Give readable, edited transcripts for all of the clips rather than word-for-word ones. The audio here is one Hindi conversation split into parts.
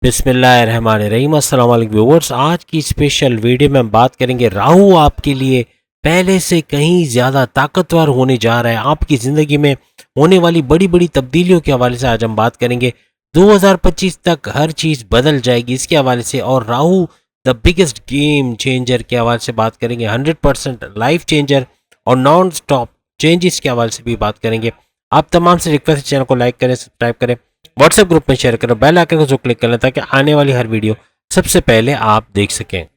बिस्मिल्लाहिर्रहमानिर्रहीम। अस्सलाम वालेकुम व्यूअर्स। आज की स्पेशल वीडियो में हम बात करेंगे राहु आपके लिए पहले से कहीं ज़्यादा ताकतवर होने जा रहा है। आपकी ज़िंदगी में होने वाली बड़ी बड़ी तब्दीलियों के हवाले से आज हम बात करेंगे। 2025 तक हर चीज़ बदल जाएगी इसके हवाले से, और Rahu the biggest game changer के हवाले से बात करेंगे। 100% लाइफ चेंजर और नॉन स्टॉप चेंजेस के हवाले से भी बात करेंगे। आप तमाम से रिक्वेस्ट है, चैनल को लाइक करें, सब्सक्राइब करें, व्हाट्सएप ग्रुप में शेयर करें, बेल आइकन को जो क्लिक कर लें ताकि आने वाली हर वीडियो सबसे पहले आप देख सकें।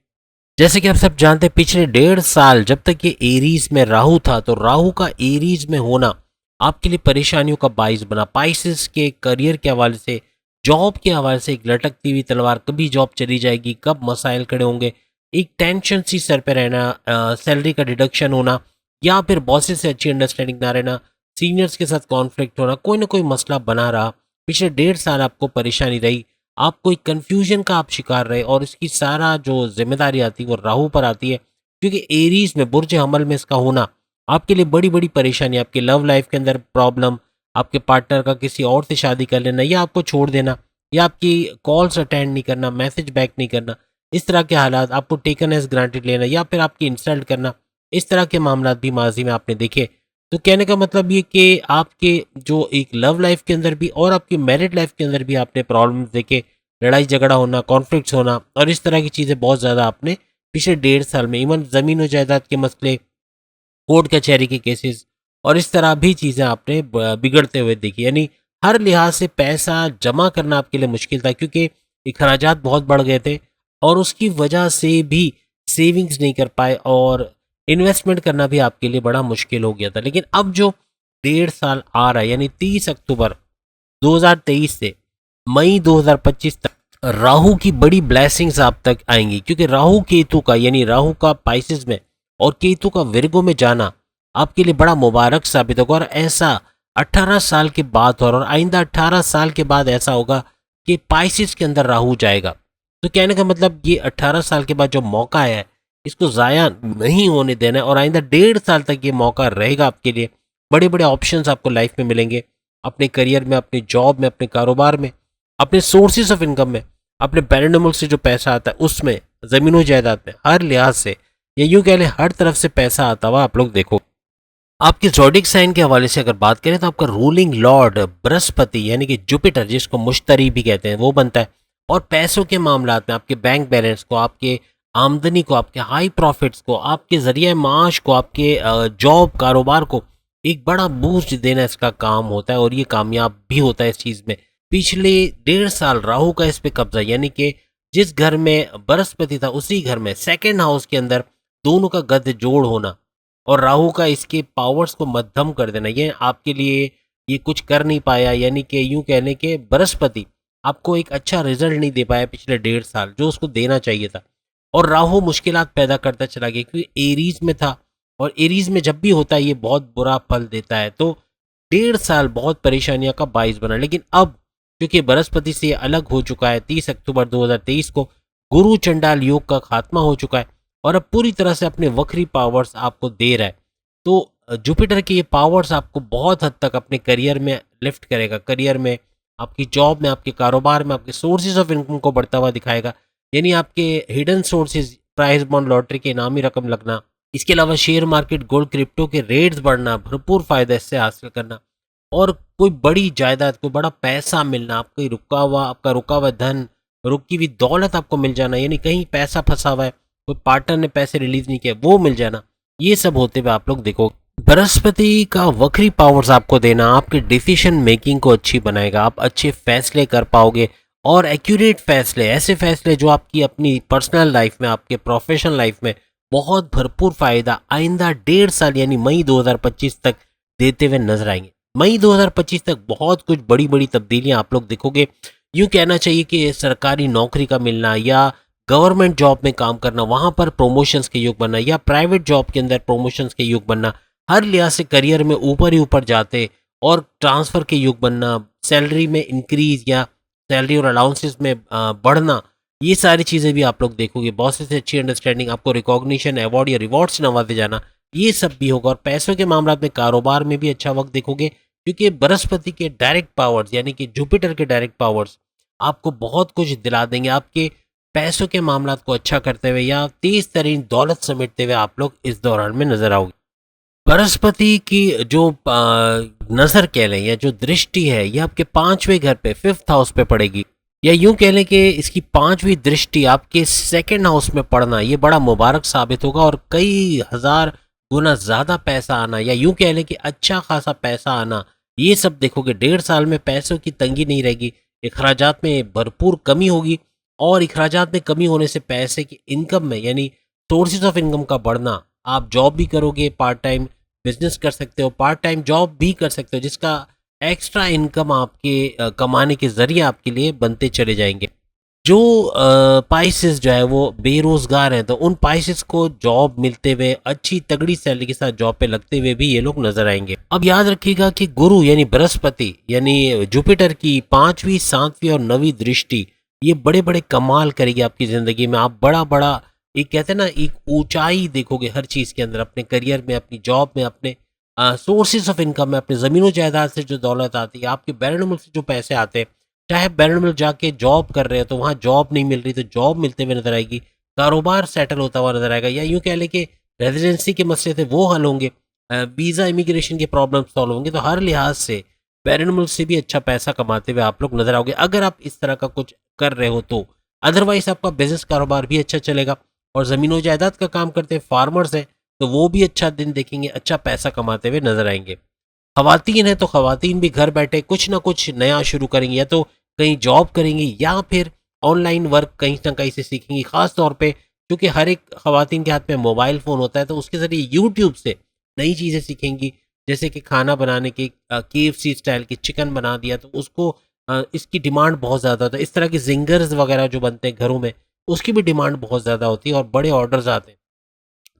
जैसे कि आप सब जानते हैं, पिछले 1.5 साल जब तक ये एरीज में राहु था, तो राहु का एरीज में होना आपके लिए परेशानियों का बाइस बना। पाइसेस के करियर के हवाले से, जॉब के हवाले से एक लटकती हुई तलवार, कभी जॉब चली जाएगी, कब मसाइल खड़े होंगे, एक टेंशन सी सर पे रहना, सैलरी का डिडक्शन होना, या फिर बॉसेस से अच्छी अंडरस्टैंडिंग ना रहना, सीनियर्स के साथ कॉन्फ्लिक्ट होना, कोई ना कोई मसला बना रहा। पिछले 1.5 साल आपको परेशानी रही, आपको एक कन्फ्यूजन का आप शिकार रहे, और इसकी सारा जो जिम्मेदारी आती है वो राहु पर आती है, क्योंकि एरीज में बुर्ज हमल में इसका होना आपके लिए बड़ी बड़ी परेशानी, आपके लव लाइफ के अंदर प्रॉब्लम, आपके पार्टनर का किसी और से शादी कर लेना, या आपको छोड़ देना, या आपकी कॉल्स अटेंड नहीं करना, मैसेज बैक नहीं करना, इस तरह के हालात, आपको टेकन एज ग्रांटेड लेना, या फिर आपकी इंसल्ट करना, इस तरह के मामला भी माजी में आपने देखे। तो कहने का मतलब ये कि आपके जो एक लव लाइफ के अंदर भी और आपकी मैरिड लाइफ के अंदर भी आपने प्रॉब्लम देखे, लड़ाई झगड़ा होना, कॉन्फ्लिक्ट्स होना, और इस तरह की चीज़ें बहुत ज़्यादा आपने पिछले 1.5 साल में, इवन ज़मीन और जायदाद के मसले, कोर्ट कचहरी के केसेस, और इस तरह भी चीज़ें आपने बिगड़ते हुए देखी। यानी हर लिहाज से पैसा जमा करना आपके लिए मुश्किल था, क्योंकि अखराजात बहुत बढ़ गए थे, और उसकी वजह से भी सेविंग्स नहीं कर पाए, और इन्वेस्टमेंट करना भी आपके लिए बड़ा मुश्किल हो गया था। लेकिन अब जो 1.5 साल आ रहा है, यानी 30 अक्टूबर 2023 से मई 2025 तक, राहु की बड़ी ब्लेसिंग्स आप तक आएंगी, क्योंकि राहु केतु का, यानी राहु का पाइसेस में और केतु का विर्गो में जाना आपके लिए बड़ा मुबारक साबित होगा। और ऐसा 18 साल के बाद और आइंदा 18 साल के बाद ऐसा होगा कि पाइसेस के अंदर राहु जाएगा। तो कहने का मतलब ये 18 साल के बाद जो मौका है, इसको ज़ाया नहीं होने देना है, और आइंदा 1.5 साल तक ये मौका रहेगा आपके लिए। बड़े बड़े ऑप्शंस आपको लाइफ में मिलेंगे, अपने करियर में, अपनी जॉब में, अपने कारोबार में, अपने सोर्सेज ऑफ इनकम में, अपने पैरानॉर्मल से जो पैसा आता है उसमें, ज़मीनों जायदाद में, हर लिहाज से, या यूँ कह लें हर तरफ से पैसा आता हुआ आप लोग देखो। आपके ज़ोडिक साइन के हवाले से अगर बात करें, तो आपका रूलिंग लॉर्ड बृहस्पति, यानी कि जुपिटर, जिसको मुश्तरी भी कहते हैं, वो बनता है। और पैसों के मामलात में आपके बैंक बैलेंस को, आपके आमदनी को, आपके हाई प्रॉफिट्स को, आपके ज़रिए माश को, आपके जॉब कारोबार को एक बड़ा बूस्ट देना इसका काम होता है, और ये कामयाब भी होता है इस चीज़ में। पिछले 1.5 साल राहु का इस पे कब्जा, यानी कि जिस घर में बृहस्पति था उसी घर में सेकेंड हाउस के अंदर दोनों का गद जोड़ होना, और राहु का इसके पावर्स को मध्यम कर देना, ये आपके लिए ये कुछ कर नहीं पाया। यानी कि यूं कहने के बृहस्पति आपको एक अच्छा रिजल्ट नहीं दे पाया पिछले 1.5 साल, जो उसको देना चाहिए था। और राहु मुश्किलात पैदा करता चला गया, क्योंकि एरीज में था, और एरीज में जब भी होता है ये बहुत बुरा फल देता है। तो 1.5 साल बहुत परेशानियों का बाइस बना। लेकिन अब क्योंकि बृहस्पति से अलग हो चुका है, 30 अक्टूबर 2023 को गुरु चंडाल योग का खात्मा हो चुका है, और अब पूरी तरह से अपने वक्री पावर्स आपको दे रहा है। तो जुपिटर के ये पावर्स आपको बहुत हद तक अपने करियर में लिफ्ट करेगा, करियर में, आपकी जॉब में, आपके कारोबार में, आपके सोर्सेज ऑफ इनकम को बढ़ता हुआ दिखाएगा। यानी आपके hidden sources, prize bond lottery के इनामी रकम लगना, इसके अलावा शेयर मार्केट, गोल्ड, क्रिप्टो के रेट्स बढ़ना, भरपूर फायदा इससे हासिल करना, और कोई बड़ी जायदाद, कोई बड़ा पैसा मिलना, आपका रुका हुआ धन, रुकी हुई दौलत आपको मिल जाना। यानी कहीं पैसा फंसा हुआ है, कोई पार्टनर ने पैसे रिलीज नहीं किया, वो मिल जाना, ये सब होते हुए आप लोग देखो। बृहस्पति का वक्री पावर्स आपको देना आपके डिसीजन मेकिंग को अच्छी बनाएगा, आप अच्छे फैसले कर पाओगे, और एक्यूरेट फैसले, ऐसे फैसले जो आपकी अपनी पर्सनल लाइफ में, आपके प्रोफेशनल लाइफ में बहुत भरपूर फायदा आइंदा 1.5 साल, यानी मई 2025 तक देते हुए नजर आएंगे। मई 2025 तक बहुत कुछ बड़ी बड़ी तब्दीलियां आप लोग देखोगे। यूं कहना चाहिए कि सरकारी नौकरी का मिलना, या गवर्नमेंट जॉब में काम करना, वहां पर प्रमोशंस के योग बनना, या प्राइवेट जॉब के अंदर प्रमोशंस के योग बनना, हर लिहाज से करियर में ऊपर ही ऊपर जाते, और ट्रांसफर के योग बनना, सैलरी में इंक्रीज, या सैलरी और अलाउंसेस में बढ़ना, ये सारी चीज़ें भी आप लोग देखोगे। बॉसेस से अच्छी अंडरस्टैंडिंग, आपको रिकॉग्निशन, अवार्ड या रिवॉर्ड से नवाजे जाना, ये सब भी होगा। और पैसों के मामला में, कारोबार में भी अच्छा वक्त देखोगे, क्योंकि बृहस्पति के डायरेक्ट पावर्स, यानी कि जुपिटर के डायरेक्ट पावर्स आपको बहुत कुछ दिला देंगे। आपके पैसों के मामलात को अच्छा करते हुए या तेज तरीन दौलत समेटते हुए आप लोग इस दौरान में नजर आओगे। बृहस्पति की जो नजर कह लें या जो दृष्टि है, ये आपके पांचवें घर पे, फिफ्थ हाउस पे पड़ेगी, या यूं कह लें कि इसकी पांचवी दृष्टि आपके सेकंड हाउस में पड़ना ये बड़ा मुबारक साबित होगा और कई हजार गुना ज्यादा पैसा आना, या यूं कह लें कि अच्छा खासा पैसा आना, ये सब देखोगे। 1.5 साल में पैसों की तंगी नहीं रहेगी, अखराजात में भरपूर कमी होगी, और अखराजात में कमी होने से पैसे की इनकम में यानी सोर्सेज ऑफ इनकम का बढ़ना। आप जॉब भी करोगे, पार्ट टाइम बिजनेस कर सकते हो, पार्ट टाइम जॉब भी कर सकते हो, जिसका एक्स्ट्रा इनकम आपके कमाने के जरिए आपके लिए बनते चले जाएंगे। जो पाइसेस जो है वो बेरोजगार हैं, तो उन पाइसेस को जॉब मिलते हुए, अच्छी तगड़ी सैलरी के साथ जॉब पे लगते हुए भी ये लोग नजर आएंगे। अब याद रखिएगा कि गुरु यानी बृहस्पति यानी जुपिटर की पांचवी, सातवीं और नवीं दृष्टि ये बड़े बड़े कमाल करेगी आपकी जिंदगी में। आप बड़ा बड़ा एक कहते हैं ना, एक ऊंचाई देखोगे हर चीज के अंदर, अपने करियर में, अपनी जॉब में, अपने सोर्सेज ऑफ इनकम में, अपने जमीनों जायदाद से जो दौलत आती है, आपके बैरन मुल्क से जो पैसे आते हैं, चाहे बैरन मुल्क जाके जॉब कर रहे हो तो वहाँ जॉब नहीं मिल रही तो जॉब मिलते हुए नजर आएगी, कारोबार सेटल होता हुआ नजर आएगा, या यूं कह लें कि रेजिडेंसी के मसले थे वो हल होंगे, वीज़ा इमिग्रेशन के प्रॉब्लम सॉल्व होंगे। तो हर लिहाज से बैरन मुल्क से भी अच्छा पैसा कमाते हुए आप लोग नजर आओगे, अगर आप इस तरह का कुछ कर रहे हो तो। अदरवाइज आपका बिजनेस कारोबार भी अच्छा चलेगा, और ज़मीनों जायदाद का काम करते हैं, फार्मर्स हैं, तो वो भी अच्छा दिन देखेंगे, अच्छा पैसा कमाते हुए नजर आएंगे। खवातीन है तो खवातीन भी घर बैठे कुछ ना कुछ नया शुरू करेंगी, या तो कहीं जॉब करेंगी या फिर ऑनलाइन वर्क कहीं ना कहीं से सीखेंगी। खास तौर पे क्योंकि हर एक खवातीन के हाथ में मोबाइल फ़ोन होता है, तो उसके ज़रिए यूट्यूब से नई चीज़ें सीखेंगी, जैसे कि खाना बनाने की, KFC स्टाइल की चिकन बना दिया तो उसको इसकी डिमांड बहुत ज़्यादा होता है। इस तरह की जिंगर्स वगैरह जो बनते हैं घरों में, उसकी भी डिमांड बहुत ज़्यादा होती है और बड़े ऑर्डर्स आते हैं,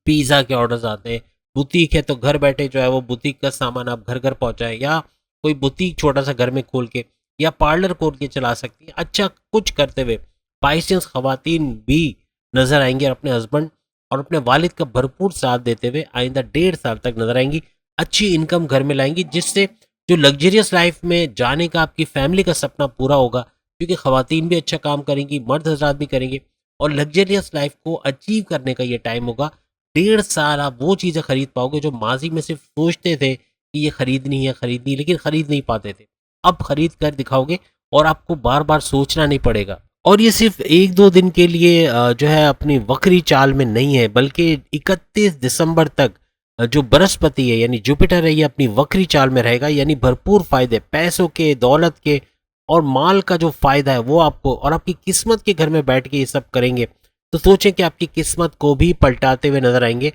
पिज़्ज़ा के ऑर्डर्स आते हैं। बुटीक है तो घर बैठे जो है वो बुटीक का सामान आप घर घर पहुंचाएं, या कोई बुटीक छोटा सा घर में खोल के या पार्लर खोल के चला सकती है। अच्छा कुछ करते हुए बाइसेंस खवातीन भी नजर आएंगी, और अपने हस्बैंड और अपने वालिद का भरपूर साथ देते हुए आइंदा 1.5 साल तक नजर आएंगी। अच्छी इनकम घर में लाएंगी, जिससे जो लग्जरियस लाइफ में जाने का आपकी फैमिली का सपना पूरा होगा, क्योंकि खवातीन भी अच्छा काम करेंगी, मर्द हजरात भी करेंगे, और लग्जरियस लाइफ को अचीव करने का ये टाइम होगा। 1.5 साल आप वो चीज़ें खरीद पाओगे जो माजी में सिर्फ सोचते थे कि ये खरीदनी है, खरीदनी, लेकिन खरीद नहीं पाते थे। अब खरीद कर दिखाओगे और आपको बार बार सोचना नहीं पड़ेगा। और ये सिर्फ 1-2 दिन के लिए जो है अपनी वक्री चाल में नहीं है, बल्कि 31 दिसंबर तक जो बृहस्पति है यानी जुपिटर है, ये अपनी वक्री चाल में रहेगा, यानी भरपूर फायदे पैसों के, दौलत के और माल का जो फायदा है वो आपको और आपकी किस्मत के घर में बैठ के ये सब करेंगे। तो सोचें कि आपकी किस्मत को भी पलटाते हुए नजर आएंगे।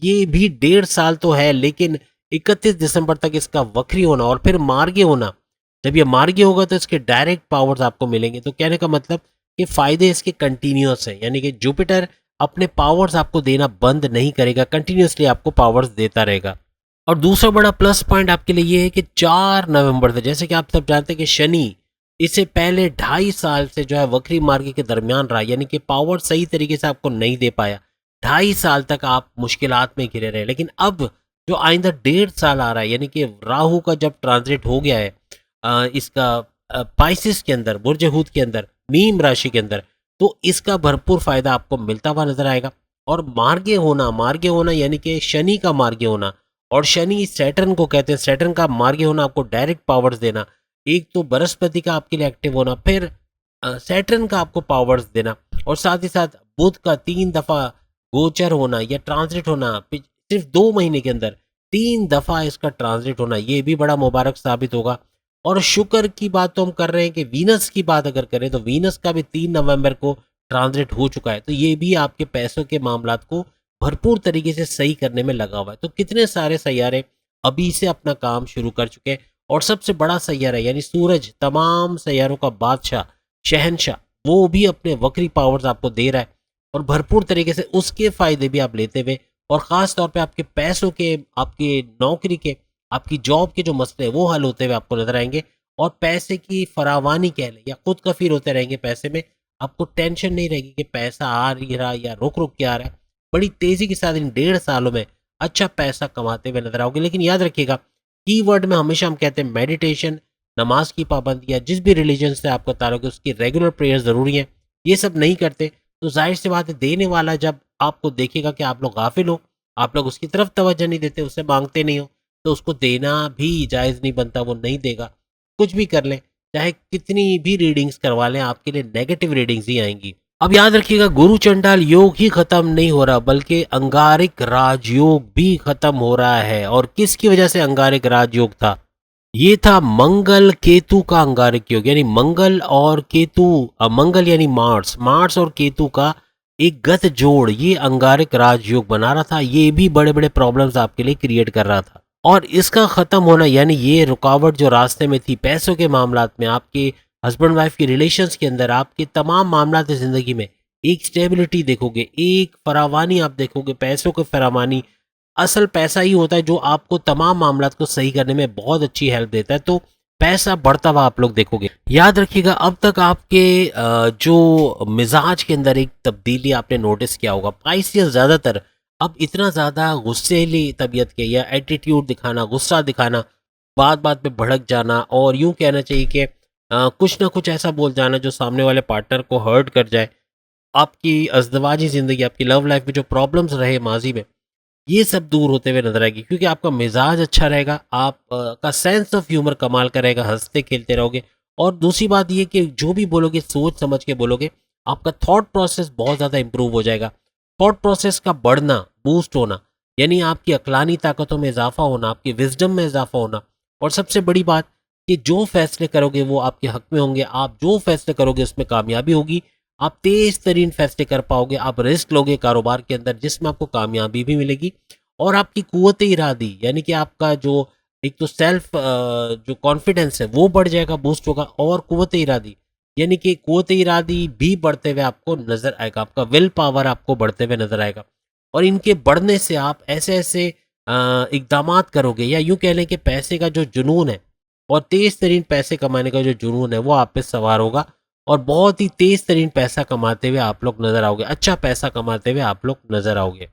ये भी 1.5 साल तो है, लेकिन 31 दिसंबर तक इसका वक्री होना और फिर मार्गी होना, जब ये मार्गी होगा तो इसके डायरेक्ट पावर्स आपको मिलेंगे। तो कहने का मतलब कि फायदे इसके कंटिन्यूस हैं, यानी कि जुपिटर अपने पावर्स आपको देना बंद नहीं करेगा, कंटिन्यूसली आपको पावर्स देता रहेगा। और दूसरा बड़ा प्लस पॉइंट आपके लिए ये है कि 4 नवंबर से, जैसे कि आप सब जानते हैं कि शनि इससे पहले 2.5 साल से जो है वक्री मार्ग के दरमियान रहा, यानी कि पावर सही तरीके से आपको नहीं दे पाया। 2.5 साल तक आप मुश्किलात में घिरे रहे, लेकिन अब जो आइंदा 1.5 साल आ रहा है, यानी कि राहु का जब ट्रांजिट हो गया है इसका पाइसिस के अंदर, बुर्ज हूत के अंदर, मीन राशि के अंदर, तो इसका भरपूर फायदा आपको मिलता हुआ नजर आएगा। और मार्गे होना यानी कि शनि का मार्गे होना, और शनि सैटर्न को कहते हैं, सैटर्न का मार्गे होना आपको डायरेक्ट पावर्स देना। एक तो बृहस्पति का आपके लिए एक्टिव होना, फिर सैटर्न का आपको पावर्स देना, और साथ ही साथ बुध का 3 दफा गोचर होना या ट्रांजिट होना, सिर्फ 2 महीने के अंदर 3 दफा इसका ट्रांजिट होना, ये भी बड़ा मुबारक साबित होगा। और शुक्र की बात तो हम कर रहे हैं, कि वीनस की बात अगर करें तो वीनस का भी 3 नवंबर को ट्रांजिट हो चुका है, तो ये भी आपके पैसों के मामलात को भरपूर तरीके से सही करने में लगा हुआ है। तो कितने सारे सैयारे अभी से अपना काम शुरू कर चुके हैं, और सबसे बड़ा सैयारा यानी सूरज, तमाम सैयारों का बादशाह, शहनशाह, वो भी अपने वक्री पावर्स आपको दे रहा है, और भरपूर तरीके से उसके फायदे भी आप लेते हुए, और ख़ास तौर पे आपके पैसों के, आपके नौकरी के, आपकी जॉब के जो मसले हैं वो हल होते हुए आपको नजर आएंगे। और पैसे की फरावानी कह लें या खुद कफीर होते रहेंगे पैसे में, आपको टेंशन नहीं रहेगी कि पैसा आ रही रहा या रुक रुक के आ रहा है। बड़ी तेज़ी के साथ इन 1.5 सालों में अच्छा पैसा कमाते हुए नजर आओगे। लेकिन याद रखिएगा, कीवर्ड में हमेशा हम कहते हैं मेडिटेशन, नमाज की पाबंदी या जिस भी रिलीजन से आपका ताल्लुक है उसकी रेगुलर प्रेयर ज़रूरी है, ये सब नहीं करते, तो जाहिर सी बात है देने वाला जब आपको देखेगा कि आप लोग गाफिल हो, आप लोग उसकी तरफ तवज्जो नहीं देते, उससे मांगते नहीं हो, तो उसको देना भी जायज़ नहीं बनता, वो नहीं देगा। कुछ भी कर लें, चाहे कितनी भी रीडिंग्स करवा लें, आपके लिए नेगेटिव रीडिंग्स ही आएंगी। अब याद रखिएगा, गुरु चंडाल योग ही खत्म नहीं हो रहा, बल्कि अंगारिक राजयोग भी खत्म हो रहा है। और किसकी वजह से अंगारिक राजयोग था? ये था मंगल केतु का अंगारक योग, यानी मंगल और केतु, मंगल यानी मार्स, मार्स और केतु का एक गत जोड़, ये अंगारक राजयोग बना रहा था। ये भी बड़े बड़े प्रॉब्लम्स आपके लिए क्रिएट कर रहा था, और इसका खत्म होना, यानी ये रुकावट जो रास्ते में थी पैसों के मामलात में, आपके हस्बैंड वाइफ के रिलेशंस के अंदर, आपके तमाम मामलात जिंदगी में एक स्टेबिलिटी देखोगे, एक फरावानी आप देखोगे, पैसों की फरावानी। असल पैसा ही होता है जो आपको तमाम मामलात को सही करने में बहुत अच्छी हेल्प देता है, तो पैसा बढ़ता हुआ आप लोग देखोगे। याद रखिएगा, अब तक आपके जो मिजाज के अंदर एक तब्दीली आपने नोटिस किया होगा, पाइसियस ज़्यादातर अब इतना ज़्यादा गुस्सेली तबीयत के या एटीट्यूड दिखाना, गुस्सा दिखाना, बात बात पे भड़क जाना, और यूं कहना चाहिए कि कुछ ना कुछ ऐसा बोल जाना जो सामने वाले पार्टनर को हर्ट कर जाए। आपकी अज़दवाजी ज़िंदगी, आपकी लव लाइफ में जो प्रॉब्लम्स रहे माजी में, ये सब दूर होते हुए नजर आएगी, क्योंकि आपका मिजाज अच्छा रहेगा, आप का सेंस ऑफ ह्यूमर कमाल का रहेगा, हंसते खेलते रहोगे। और दूसरी बात ये कि जो भी बोलोगे सोच समझ के बोलोगे, आपका थॉट प्रोसेस बहुत ज़्यादा इंप्रूव हो जाएगा। थॉट प्रोसेस का बढ़ना, बूस्ट होना, यानी आपकी अक्लानी ताकतों में इजाफा होना, आपकी विजडम में इजाफा होना, और सबसे बड़ी बात कि जो फैसले करोगे वो आपके हक में होंगे, आप जो फैसले करोगे उसमें कामयाबी होगी, आप तेज तरीन फैसले कर पाओगे, आप रिस्क लोगे कारोबार के अंदर जिसमें आपको कामयाबी भी मिलेगी। और आपकी कुव्वत इरादी, यानी कि आपका जो एक तो सेल्फ जो कॉन्फिडेंस है वो बढ़ जाएगा, बूस्ट होगा, और कुव्वत इरादी यानी कि कुव्वत इरादी भी बढ़ते हुए आपको नजर आएगा, आपका विल पावर आपको बढ़ते हुए नजर आएगा। और इनके बढ़ने से आप ऐसे ऐसे इकदामात करोगे, या यूं कह लें कि पैसे का जो जुनून है और तेज तरीन पैसे कमाने का जो जुनून है वो आप पे सवार होगा, और बहुत ही तेज तरीन पैसा कमाते हुए आप लोग नजर आओगे, अच्छा पैसा कमाते हुए आप लोग नजर आओगे।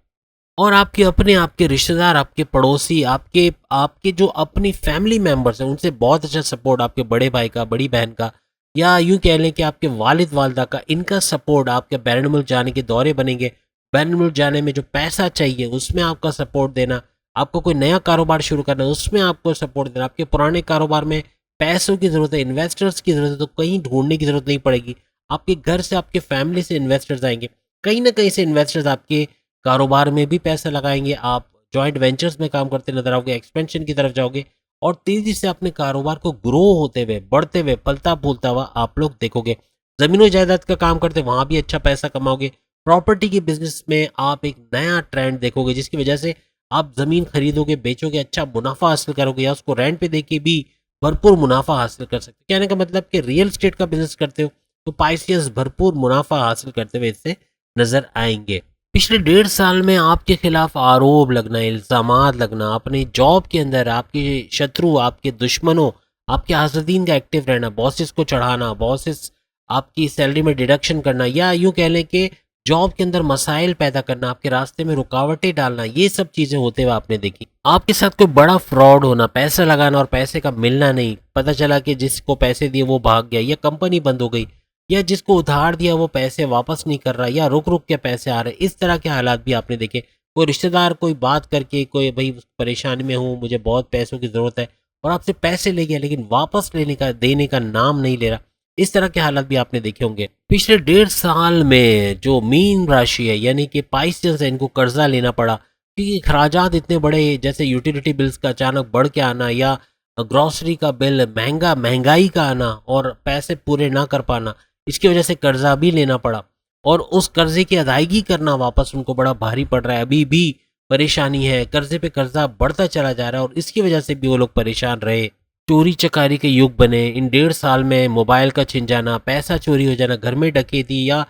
और आपके अपने, आपके रिश्तेदार, आपके पड़ोसी, आपके आपके जो अपनी फैमिली मेंबर्स हैं उनसे बहुत अच्छा सपोर्ट, आपके बड़े भाई का, बड़ी बहन का, या यूं कह लें कि आपके वालिद वालदा का, इनका सपोर्ट, आपके बैरून मुल्क जाने के दौरे बनेंगे, बैरून मुल्क जाने में जो पैसा चाहिए उसमें आपका सपोर्ट देना, आपको कोई नया कारोबार शुरू करना है उसमें आपको सपोर्ट देना, आपके पुराने कारोबार में पैसों की ज़रूरत है, इन्वेस्टर्स की ज़रूरत है, तो कहीं ढूंढने की ज़रूरत नहीं पड़ेगी, आपके घर से, आपके फैमिली से इन्वेस्टर्स आएंगे, कहीं ना कहीं से इन्वेस्टर्स आपके कारोबार में भी पैसा लगाएंगे, आप जॉइंट वेंचर्स में काम करते नजर आओगे, एक्सपेंशन की तरफ जाओगे, और तेजी से अपने कारोबार को ग्रो होते हुए, बढ़ते हुए, पलता फूलता हुआ आप लोग देखोगे। जमीनों जायदाद का काम करते वहां भी अच्छा पैसा कमाओगे। प्रॉपर्टी के बिजनेस में आप एक नया ट्रेंड देखोगे, जिसकी वजह से आप जमीन खरीदोगे, बेचोगे, अच्छा मुनाफा हासिल करोगे, या उसको रेंट पे देके भी भरपूर मुनाफा हासिल कर सकते हो। कहने का मतलब कि रियल एस्टेट का बिजनेस करते हो तो पाइसियस भरपूर मुनाफा हासिल करते हुए इससे नजर आएंगे। पिछले 1.5 साल में आपके खिलाफ आरोप लगना, इल्जामात लगना, अपनी जॉब के अंदर आपके शत्रु, आपके दुश्मनों, आपके हासदीन का एक्टिव रहना, बॉसेस को चढ़ाना, बॉसेस आपकी सैलरी में डिडक्शन करना, या यूं कह लें कि जॉब के अंदर मसाइल पैदा करना, आपके रास्ते में रुकावटें डालना, ये सब चीजें होते हुए आपने देखी। आपके साथ कोई बड़ा फ्रॉड होना, पैसा लगाना और पैसे का मिलना नहीं, पता चला कि जिसको पैसे दिए वो भाग गया, या कंपनी बंद हो गई, या जिसको उधार दिया वो पैसे वापस नहीं कर रहा, या रुक रुक के पैसे आ रहे, इस तरह के हालात भी आपने देखे। कोई रिश्तेदार कोई बात करके, कोई भाई परेशानी में हूँ, मुझे बहुत पैसों की ज़रूरत है, और आपसे पैसे ले गया लेकिन वापस लेने का, देने का नाम नहीं ले रहा, इस तरह के हालात भी आपने देखे होंगे। पिछले 1.5 साल में जो मीन राशि है, यानी कि पाइसियंस है, इनको कर्जा लेना पड़ा, क्योंकि खराजात इतने बड़े, जैसे यूटिलिटी बिल्स का अचानक बढ़ के आना, या ग्रॉसरी का बिल, महंगाई का आना, और पैसे पूरे ना कर पाना, इसकी वजह से कर्जा भी लेना पड़ा, और उस कर्जे की अदायगी करना वापस उनको बड़ा भारी पड़ रहा है, अभी भी परेशानी है, कर्जे पे कर्जा बढ़ता चला जा रहा है, और इसकी वजह से भी वो लोग परेशान रहे। चोरी चकारी के युग बने इन 1.5 साल में, मोबाइल का छिन जाना, पैसा चोरी हो जाना, घर में डकैती या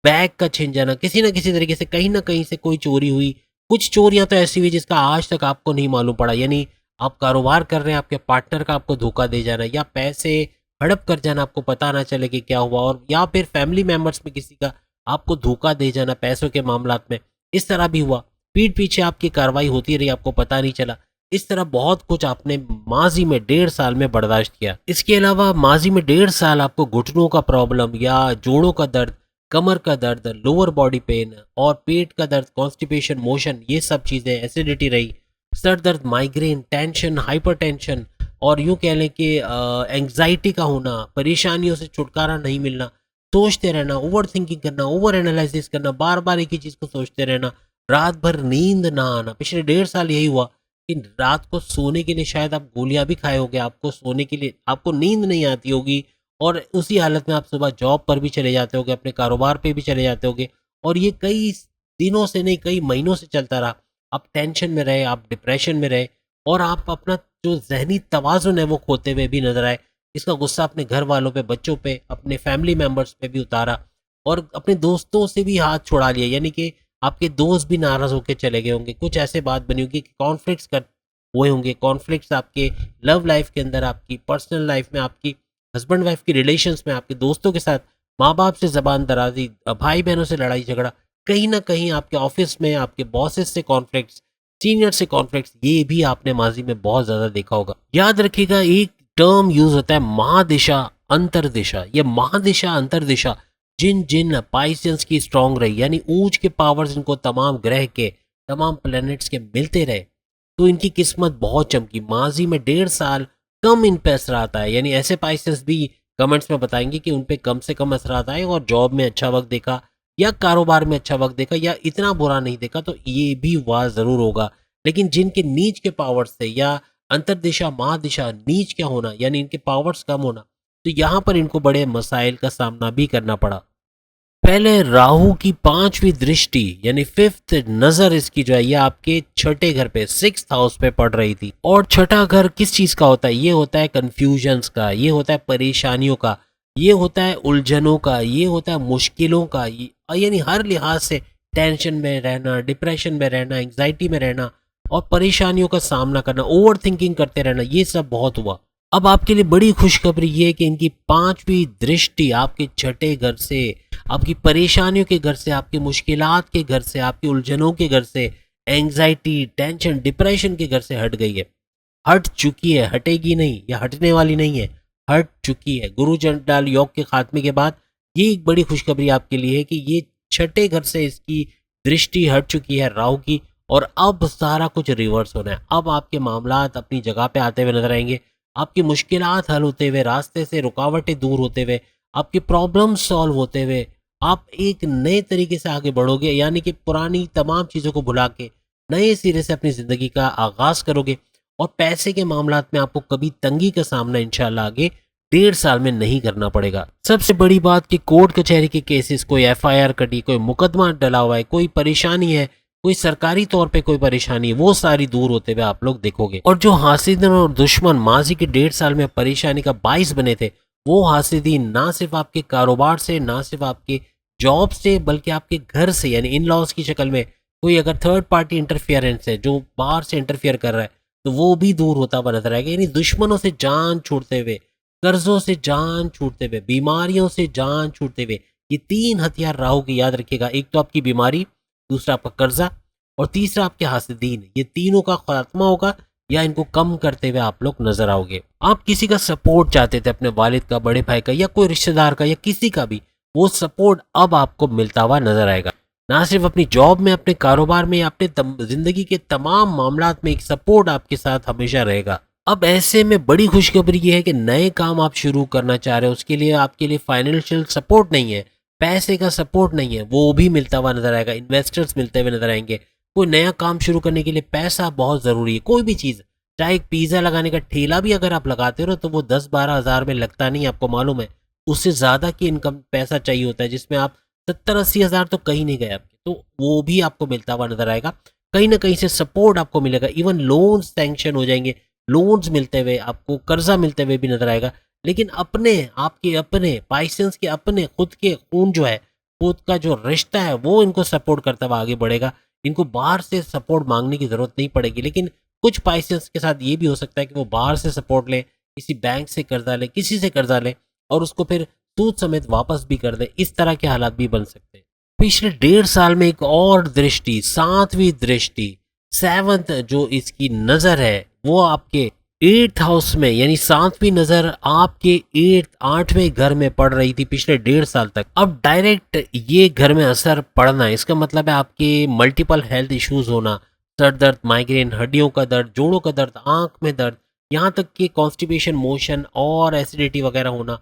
बैग का छिन जाना, किसी न किसी तरीके से कहीं ना कहीं से कोई चोरी हुई। कुछ चोरियां तो ऐसी हुई जिसका आज तक आपको नहीं मालूम पड़ा, यानी आप कारोबार कर रहे हैं, आपके पार्टनर का आपको धोखा दे जाना, या पैसे हड़प कर जाना, आपको पता ना चले कि क्या हुआ, और या फिर फैमिली मेंबर्स में किसी का आपको धोखा दे जाना पैसों के मामलात में, इस तरह भी हुआ। पीठ पीछे आपकी कार्रवाई होती रही, आपको पता नहीं चला। इस तरह बहुत कुछ आपने माजी में 1.5 साल में बर्दाश्त किया। इसके अलावा माजी में 1.5 साल आपको घुटनों का प्रॉब्लम या जोड़ों का दर्द, कमर का दर्द, लोअर बॉडी पेन और पेट का दर्द, कॉन्स्टिपेशन, मोशन, ये सब चीज़ें, एसिडिटी रही, सर दर्द, माइग्रेन, टेंशन, हाइपरटेंशन और यूँ कह लें कि एंग्जाइटी का होना, परेशानियों से छुटकारा नहीं मिलना, सोचते रहना, ओवर थिंकिंग करना, ओवर एनालिसिस करना, बार बार एक ही चीज़ को सोचते रहना, रात भर नींद ना आना। पिछले 1.5 साल यही हुआ कि रात को सोने के लिए शायद आप गोलियां भी खाए होगे, आपको सोने के लिए आपको नींद नहीं आती होगी और उसी हालत में आप सुबह जॉब पर भी चले जाते होगे, अपने कारोबार पे भी चले जाते होगे और ये कई दिनों से नहीं कई महीनों से चलता रहा। आप टेंशन में रहे, आप डिप्रेशन में रहे और आप अपना जो जहनी तवाज़ुन है वो खोते हुए भी नजर आए। इसका गुस्सा अपने घर वालों पे, बच्चों पे, अपने फैमिली मेम्बर्स पे भी उतारा और अपने दोस्तों से भी हाथ छुड़ा लिया, यानी कि आपके दोस्त भी नाराज़ होकर चले गए होंगे। कुछ ऐसे बात बनी होगी कि कॉन्फ्लिक्ट्स कर हुए होंगे, कॉन्फ्लिक्ट्स आपके लव लाइफ के अंदर, आपकी पर्सनल लाइफ में, आपकी हस्बैंड वाइफ की रिलेशंस में, आपके दोस्तों के साथ, माँ बाप से जबान दराजी, भाई बहनों से लड़ाई झगड़ा, कहीं ना कहीं आपके ऑफिस में आपके बॉसेस से कॉन्फ्लिक्ट्स, सीनियर से कॉन्फ्लिक्ट्स, ये भी आपने माजी में बहुत ज़्यादा देखा होगा। याद रखिएगा एक टर्म यूज होता है महादिशा अंतरदिशा। ये महादिशा अंतरदिशा जिन जिन पाइसियंस की स्ट्रांग रही, यानी ऊंच के पावर्स इनको तमाम ग्रह के, तमाम प्लैनेट्स के मिलते रहे, तो इनकी किस्मत बहुत चमकी। माजी में 1.5 साल कम इन पे असर आता है, यानी ऐसे पाइसेस भी कमेंट्स में बताएंगे कि उन पे कम से कम असर आता है और जॉब में अच्छा वक्त देखा या कारोबार में अच्छा वक्त देखा या इतना बुरा नहीं देखा, तो ये भी वाह ज़रूर होगा। लेकिन जिनके नीच के पावर्स थे या अंतरदिशा महादिशा नीच क्या होना, यानी इनके पावर्स कम होना, तो यहाँ पर इनको बड़े मसाइल का सामना भी करना पड़ा। पहले राहु की 5वीं दृष्टि यानी 5th नजर इसकी जो है ये आपके छठे घर पे 6th हाउस पे पड़ रही थी। और छठा घर किस चीज का होता है? ये होता है कंफ्यूजन्स का, ये होता है परेशानियों का, ये होता है उलझनों का, ये होता है मुश्किलों का, यानी हर लिहाज से टेंशन में रहना, डिप्रेशन में रहना, एंग्जाइटी में रहना और परेशानियों का सामना करना, ओवर थिंकिंग करते रहना, ये सब बहुत हुआ। अब आपके लिए बड़ी खुशखबरी ये है कि इनकी 5वीं दृष्टि आपके छठे घर से, आपकी परेशानियों के घर से, आपकी मुश्किलात के घर से, आपकी उलझनों के घर से, एंग्जाइटी, टेंशन, डिप्रेशन के घर से हट गई है, हट चुकी है, हटेगी नहीं या हटने वाली नहीं है, हट चुकी है। गुरु चंडाल योग के खात्मे के बाद ये एक बड़ी खुशखबरी आपके लिए है कि ये छठे घर से इसकी दृष्टि हट चुकी है राहु की और अब सारा कुछ रिवर्स होना है। अब आपके मामलात अपनी जगह पे आते हुए नजर आएंगे, आपकी मुश्किलात हल होते हुए, रास्ते से रुकावटें दूर होते हुए, आपकी प्रॉब्लम सॉल्व होते हुए आप एक नए तरीके से आगे बढ़ोगे, यानी कि पुरानी तमाम चीज़ों को भुला के नए सिरे से अपनी ज़िंदगी का आगाज करोगे और पैसे के मामलात में आपको कभी तंगी का सामना इंशाल्लाह आगे 1.5 साल में नहीं करना पड़ेगा। सबसे बड़ी बात कि कोर्ट कचहरी के केसेस, कोई FIR कटी, कोई मुकदमा डला हुआ है, कोई परेशानी है, कोई सरकारी तौर पे कोई परेशानी है, वो सारी दूर होते हुए आप लोग देखोगे। और जो हासिदीन और दुश्मन माजी के 1.5 साल में परेशानी का बाइस बने थे, वो हासिदीन ना सिर्फ आपके कारोबार से, ना सिर्फ आपके जॉब से, बल्कि आपके घर से, यानी इन लॉज की शक्ल में कोई अगर थर्ड पार्टी इंटरफियरेंस है जो बाहर से इंटरफियर कर रहा है, तो वो भी दूर होता हुआ नजर आएगा। यानी दुश्मनों से जान छूटते हुए, कर्जों से जान छूटते हुए, बीमारियों से जान छूटते हुए, ये 3 हथियार राहु की याद रखिएगा। एक तो आपकी बीमारी, दूसरा आपका कर्जा और तीसरा आपके हासिदीन। ये तीनों का खात्मा होगा या इनको कम करते हुए आप लोग नजर आओगे। आप किसी का सपोर्ट चाहते थे, अपने वालिद का, बड़े भाई का या कोई रिश्तेदार का या किसी का भी, वो सपोर्ट अब आपको मिलता हुआ नजर आएगा। ना सिर्फ अपनी जॉब में, अपने कारोबार में, अपने जिंदगी के तमाम मामलात में एक सपोर्ट आपके साथ हमेशा रहेगा। अब ऐसे में बड़ी खुशखबरी ये है कि नए काम आप शुरू करना चाह रहे हो, उसके लिए आपके लिए फाइनेंशियल सपोर्ट नहीं है, पैसे का सपोर्ट नहीं है, वो भी मिलता हुआ नजर आएगा। इन्वेस्टर्स मिलते हुए नजर आएंगे। कोई नया काम शुरू करने के लिए पैसा बहुत ज़रूरी है। कोई भी चीज़, चाहे एक पिज़्ज़ा लगाने का ठेला भी अगर आप लगाते हो तो वो 10-12 हज़ार में लगता नहीं, आपको मालूम है। उससे ज़्यादा की इनकम पैसा चाहिए होता है, जिसमें आप 70-80 हज़ार तो कहीं नहीं गए आपके, तो वो भी आपको मिलता हुआ नजर आएगा। कहीं ना कहीं से सपोर्ट आपको मिलेगा। इवन लोन्स सैंक्शन हो जाएंगे, लोन्स मिलते हुए, आपको कर्जा मिलते हुए भी नजर आएगा। लेकिन अपने, आपके अपने पाइसेंस के अपने खुद के खून जो है, खुद का जो रिश्ता है, वो इनको सपोर्ट करता हुआ आगे बढ़ेगा। इनको बाहर से सपोर्ट मांगने की ज़रूरत नहीं पड़ेगी। लेकिन कुछ पाइसेंस के साथ ये भी हो सकता है कि वो बाहर से सपोर्ट लें, किसी बैंक से कर्जा लें, किसी से कर्जा लें और उसको फिर सूद समेत वापस भी कर दें। इस तरह के हालात भी बन सकते हैं। पिछले 1.5 साल में एक और दृष्टि, 7वीं दृष्टि सेवंथ जो इसकी नज़र है वो आपके 8th हाउस में, यानी 7वीं नज़र आपके 8वें घर में पड़ रही थी पिछले 1.5 साल तक। अब डायरेक्ट ये घर में असर पड़ना, इसका मतलब है आपके मल्टीपल हेल्थ इश्यूज होना, सर दर्द, माइग्रेन, हड्डियों का दर्द, जोड़ों का दर्द, आंख में दर्द, यहाँ तक कि कॉन्स्टिपेशन, मोशन और एसिडिटी वगैरह होना।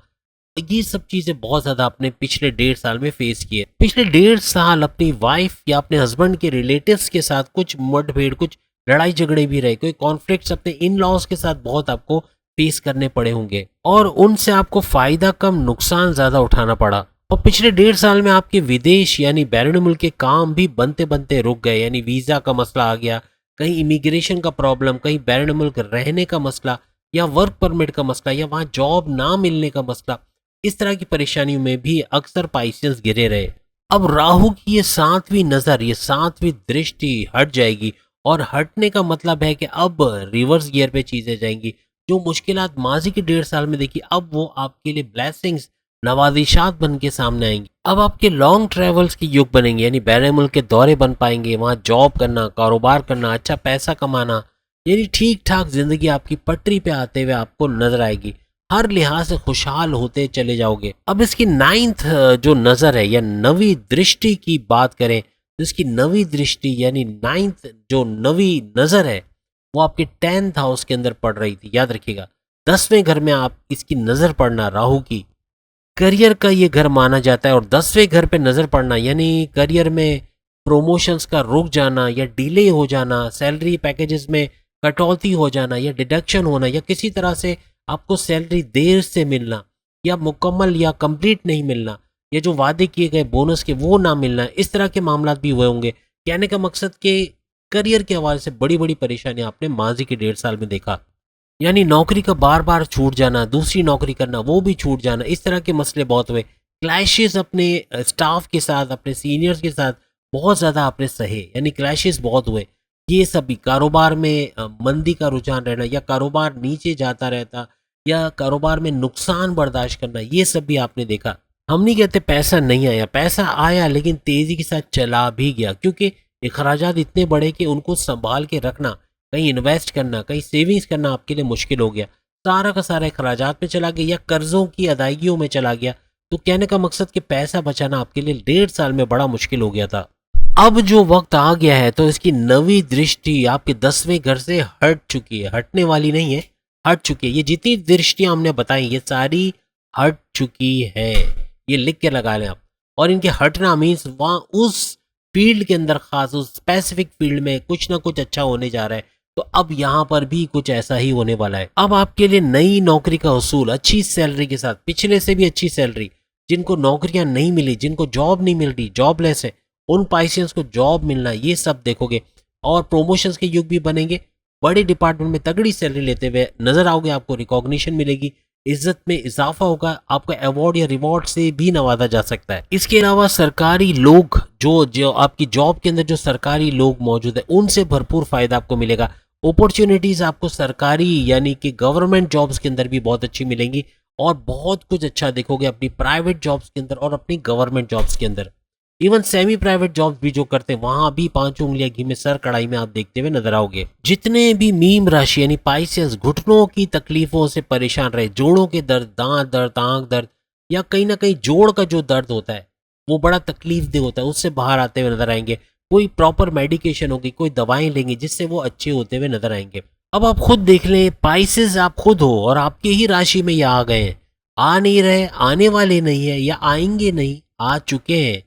ये सब चीज़ें बहुत ज़्यादा आपने पिछले 1.5 साल में फेस किए। पिछले 1.5 साल अपनी वाइफ या अपने हस्बैंड के रिलेटिव्स के साथ कुछ मुठभेड़, कुछ लड़ाई झगड़े भी रहे, कोई कॉन्फ्लिक्ट्स अपने इन लॉज के साथ बहुत आपको फेस करने पड़े होंगे और उनसे आपको फायदा कम नुकसान ज़्यादा उठाना पड़ा। और पिछले 1.5 साल में आपके विदेश यानी बैरून मुल्क के काम भी बनते बनते रुक गए, यानी वीज़ा का मसला आ गया, कहीं इमिग्रेशन का प्रॉब्लम, कहीं बैरून मुल्क रहने का मसला या वर्क परमिट का मसला या वहाँ जॉब ना मिलने का मसला। इस तरह की परेशानियों में भी अक्सर पाइसेंस घिरे रहे। अब राहु की ये 7वीं नज़र, ये 7वीं दृष्टि हट जाएगी और हटने का मतलब है कि अब रिवर्स गियर पे चीज़ें जाएंगी। जो मुश्किलात माजी के 1.5 साल में देखी, अब वो आपके लिए ब्लेसिंग्स, नवाजिशात बन के सामने आएंगी। अब आपके लॉन्ग ट्रेवल्स के युग बनेंगे, यानी बैरून मुल्क के दौरे बन पाएंगे, वहाँ जॉब करना, कारोबार करना, अच्छा पैसा कमाना, यानी ठीक ठाक जिंदगी आपकी पटरी पे आते हुए आपको नजर आएगी। हर लिहाज से खुशहाल होते चले जाओगे। अब इसकी 9th जो नज़र है या नवी दृष्टि की बात करें तो इसकी नवी दृष्टि यानी 9th जो नवी नज़र है वो आपके 10th हाउस के अंदर पड़ रही थी। याद रखिएगा, 10वें घर में आप इसकी नज़र पड़ना राहु की, करियर का ये घर माना जाता है। और 10वें घर पे नज़र पड़ना यानी करियर में प्रमोशंस का रुक जाना या डिले हो जाना, सैलरी पैकेजेस में कटौती हो जाना या डिडक्शन होना या किसी तरह से आपको सैलरी देर से मिलना या मुकम्मल या कंप्लीट नहीं मिलना या जो वादे किए गए बोनस के वो ना मिलना, इस तरह के मामला भी हुए होंगे। कहने का मकसद कि करियर के हवाले से बड़ी बड़ी परेशानी आपने माजी के 1.5 साल में देखा, यानी नौकरी का बार बार छूट जाना, दूसरी नौकरी करना वो भी छूट जाना, इस तरह के मसले बहुत हुए। क्लैशेस अपने स्टाफ के साथ, अपने सीनियर्स के साथ बहुत ज़्यादा आपने सहे, यानी क्लैशेस बहुत हुए। ये सभी कारोबार में मंदी का रुझान रहना या कारोबार नीचे जाता रहता या कारोबार में नुकसान बर्दाश्त करना, ये सब भी आपने देखा। हम नहीं कहते पैसा नहीं आया, पैसा आया लेकिन तेज़ी के साथ चला भी गया, क्योंकि अखराजात इतने बड़े कि उनको संभाल के रखना, कहीं इन्वेस्ट करना, कहीं सेविंग्स करना आपके लिए मुश्किल हो गया। सारा का सारा अखराजात में चला गया या कर्जों की अदायगियों में चला गया। तो कहने का मकसद कि पैसा बचाना आपके लिए 1.5 साल में बड़ा मुश्किल हो गया था। अब जो वक्त आ गया है तो इसकी नवी दृष्टि आपके 10वें घर से हट चुकी है, हटने वाली नहीं है, हट चुकी है। ये जितनी दृष्टियां हमने बताई ये सारी हट चुकी है, ये लिख के लगा लें आप। और इनके हटना मीन्स वहाँ उस फील्ड के अंदर, खास उस स्पेसिफिक फील्ड में कुछ ना कुछ अच्छा होने जा रहा है। तो अब यहाँ पर भी कुछ ऐसा ही होने वाला है। अब आपके लिए नई नौकरी का उसूल, अच्छी सैलरी के साथ, पिछले से भी अच्छी सैलरी, जिनको नौकरियां नहीं मिली, जिनको जॉब नहीं मिल रही, जॉबलेस है, उन पाइसियंस को जॉब मिलना, ये सब देखोगे। और प्रमोशंस के युग भी बनेंगे, बड़े डिपार्टमेंट में तगड़ी सैलरी लेते हुए नजर आओगे, आपको रिकॉग्निशन मिलेगी, इज्जत में इजाफा होगा, आपका अवार्ड या रिवॉर्ड से भी नवाजा जा सकता है। इसके अलावा सरकारी लोग, जो जो आपकी जॉब के अंदर जो सरकारी लोग मौजूद है, उनसे भरपूर फायदा आपको मिलेगा। अपॉर्चुनिटीज आपको सरकारी यानी कि गवर्नमेंट जॉब्स के अंदर भी बहुत अच्छी मिलेंगी और बहुत कुछ अच्छा देखोगे अपनी प्राइवेट जॉब्स के अंदर और अपनी गवर्नमेंट जॉब्स के अंदर। इवन सेमी प्राइवेट जॉब्स भी जो करते हैं वहां भी 5 उंगलियां घी में सर कढ़ाई में आप देखते हुए नजर आओगे। जितने भी मीम राशि यानी पाइसेस घुटनों की तकलीफों से परेशान रहे, जोड़ों के दर्द, दांत दर्द, आंख दर्द या कहीं ना कहीं जोड़ का जो दर्द होता है वो बड़ा तकलीफ दे होता है, उससे बाहर आते हुए नजर आएंगे। कोई प्रॉपर मेडिकेशन होगी, कोई दवाएं लेंगे जिससे वो अच्छे होते हुए नजर आएंगे। अब आप खुद देख लें, पाइसेस आप खुद हो और आपकी ही राशि में ये आ गए हैं, आ नहीं रहे, आने वाले नहीं है या आएंगे नहीं, आ चुके हैं।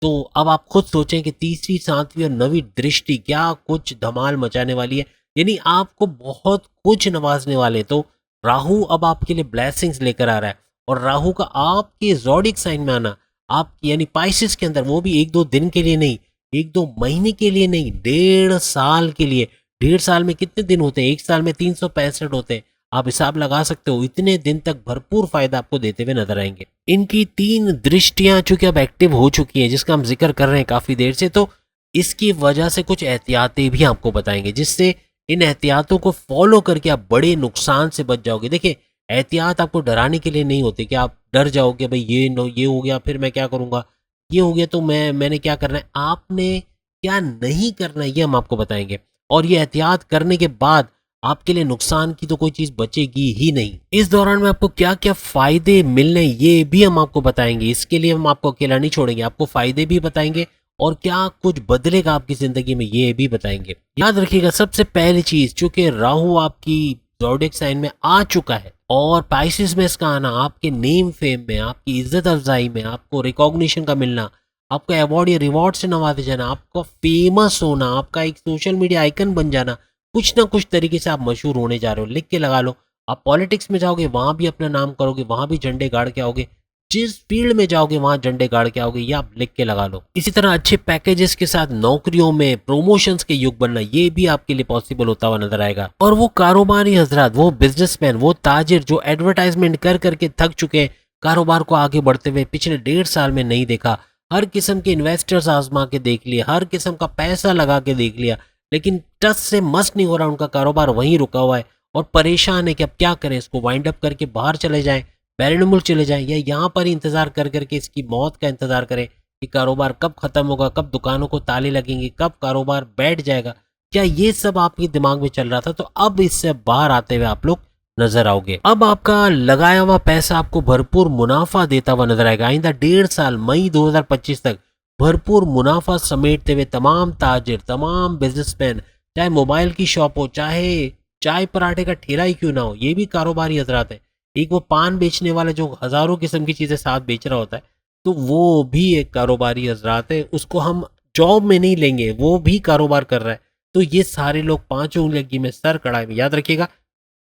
तो अब आप खुद सोचें कि तीसरी, 7वीं और 9वीं दृष्टि क्या कुछ धमाल मचाने वाली है, यानी आपको बहुत कुछ नवाजने वाले। तो राहु अब आपके लिए ब्लेसिंग्स लेकर आ रहा है और राहु का आपके ज़ोडिक साइन में आना, आप यानी पाइसेस के अंदर, वो भी 1-2 दिन के लिए नहीं, 1-2 महीने के लिए नहीं, 1.5 साल के लिए। 1.5 साल में कितने दिन होते हैं? एक साल में 365 होते हैं। आप हिसाब लगा सकते हो, इतने दिन तक भरपूर फायदा आपको देते हुए नजर आएंगे। इनकी 3 दृष्टियां चूंकि अब एक्टिव हो चुकी हैं, जिसका हम जिक्र कर रहे हैं काफी देर से, तो इसकी वजह से कुछ एहतियातें भी आपको बताएंगे, जिससे इन एहतियातों को फॉलो करके आप बड़े नुकसान से बच जाओगे। देखिए, एहतियात आपको डराने के लिए नहीं होते कि आप डर जाओगे, भाई ये हो गया फिर मैं क्या करूंगा, ये हो गया तो मैंने क्या करना है। आपने क्या नहीं करना है ये हम आपको बताएंगे। और ये एहतियात करने के बाद आपके लिए नुकसान की तो कोई चीज बचेगी ही नहीं। इस दौरान में आपको क्या क्या फायदे मिलने ये भी हम आपको बताएंगे। इसके लिए हम आपको अकेला नहीं छोड़ेंगे, आपको फायदे भी बताएंगे और क्या कुछ बदलेगा आपकी जिंदगी में ये भी बताएंगे। याद रखिएगा, सबसे पहली चीज, चूंकि राहु आपकी ज़ोडिएक साइन में आ चुका है और पाइसेस में इसका आना आपके नेम फेम में, आपकी इज्जत अफजाई में, आपको रिकॉग्निशन का मिलना, आपका अवार्ड या रिवॉर्ड से नवाजे जाना, आपका फेमस होना, आपका एक सोशल मीडिया आइकन बन जाना, कुछ ना कुछ तरीके से आप मशहूर होने जा रहे हो। लिख के लगा लो। आप पॉलिटिक्स में जाओगे, वहां भी अपना नाम करोगे, वहां भी झंडे गाड़ के आओगे। जिस फील्ड में जाओगे वहां झंडे गाड़ के आओगे, ये आप लिख के लगा लो। इसी तरह अच्छे पैकेजेस के साथ नौकरियों में प्रमोशंस के युग बनना, ये भी आपके लिए पॉसिबल होता हुआ नजर आएगा। और वो कारोबारी हजरात, वो बिजनेसमैन, वो ताजिर जो एडवर्टाइजमेंट कर करके थक चुके हैं, कारोबार को आगे बढ़ते हुए पिछले 1.5 साल में नहीं देखा, हर किस्म के इन्वेस्टर्स आजमा के देख लिए, हर किस्म का पैसा लगा के देख लिया, लेकिन टस से मस नहीं हो रहा, उनका कारोबार वहीं रुका हुआ है और परेशान है कि अब क्या करें, इसको वाइंड अप करके बाहर चले जाएं, बैरन मुल्क चले जाएं, या यहाँ पर ही इंतजार कर करके इसकी मौत का इंतजार करें कि कारोबार कब खत्म होगा, कब दुकानों को ताले लगेंगे, कब कारोबार बैठ जाएगा। क्या ये सब आपके दिमाग में चल रहा था? तो अब इससे बाहर आते हुए आप लोग नजर आओगे। अब आपका लगाया हुआ पैसा आपको भरपूर मुनाफा देता हुआ नजर आएगा। आइंदा 1.5 साल मई 2025 तक भरपूर मुनाफा समेटते हुए तमाम ताजिर, तमाम बिजनेसमैन, चाहे मोबाइल की शॉप हो, चाहे चाय पराठे का ठेला ही क्यों ना हो, ये भी कारोबारी हजरात है। एक वो पान बेचने वाला जो हजारों किस्म की चीजें साथ बेच रहा होता है, तो वो भी एक कारोबारी हजरात है। उसको हम जॉब में नहीं लेंगे, वो भी कारोबार कर रहा है। तो ये सारे लोग 5 उंगली में सर कड़ाई में। याद रखिएगा,